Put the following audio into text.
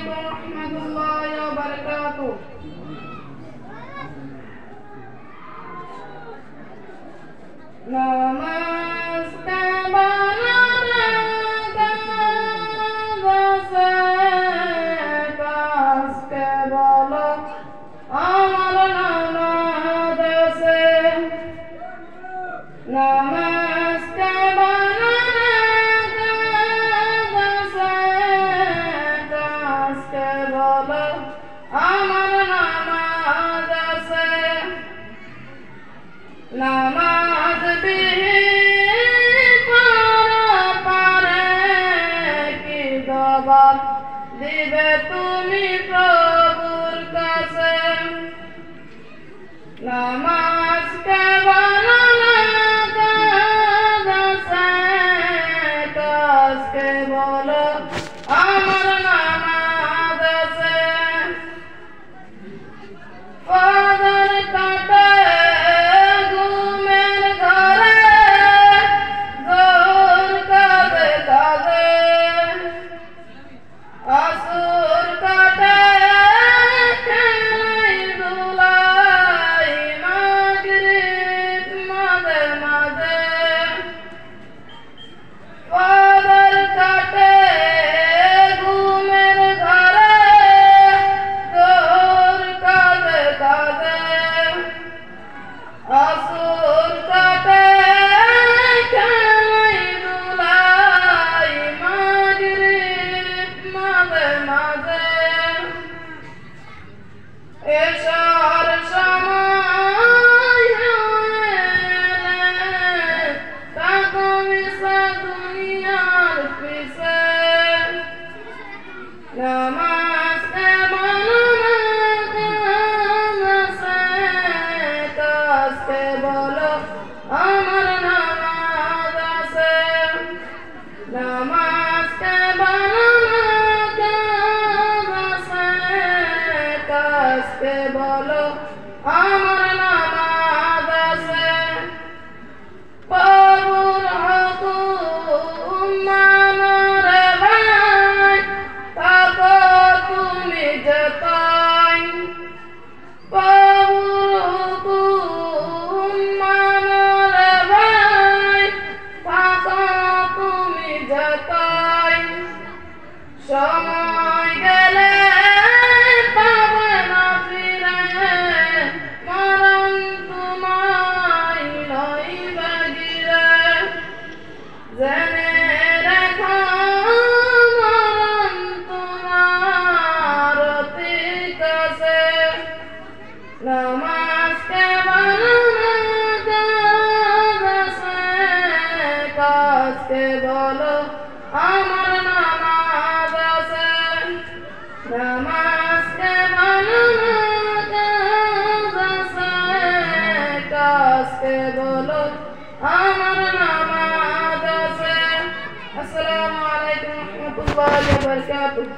আলাইকুম রহমতুল্লাহি ওয়া বারাকাতুহু। নামাজ কাবানা কাবাসে কাসকে বলো আমার নামাজ আছে। নামাজ কাবানা কাবাসে কাসকে বলো আমার নামাজ আছে। নামাজ দিবে তুমি প্রভুর কাছে। নামাজ কাজকে বলো আমার নামাজ আছে। ফজর কাটে ঘুমের ঘরে জোর কাঁদে কাঁদে, আসর কাটে খেলাই ধুলাই মাগরিব মাঝে মাঝে। ফজর কাটে ঘুমের ঘরে জোর কাঁদে কাঁদে, আসর কাটে খেলাই ধুলাই মাগরিব মাঝে মাঝে। এশার সময় তাকো মিশা দুনিয়ার পিছে। নামাজ কাজকে বলো আমার নামাজ আছে। নামাজ কাজকে বলো আমার নামাজ আছে। প্রভুর হুকুম মানো রে ভাই, তাকো তুমি যেতাই। প্রভুর হুকুম মানো রে ভাই, তাকো তুমি যেতাই। সময় গেলে পাবে না ফিরে, মরণ তোমায় লইবে ঘিরে। জেনে রেখো মরণ তোমার অতি কাছে। নামাজ কাজকে বলো আমার নামাজ আছে। নামাজ কাজকে বলো আমার নামাজ আছে। আসসালামু আলাইকুম রহমতুল্লাহি ওয়া বারাকাতুহু।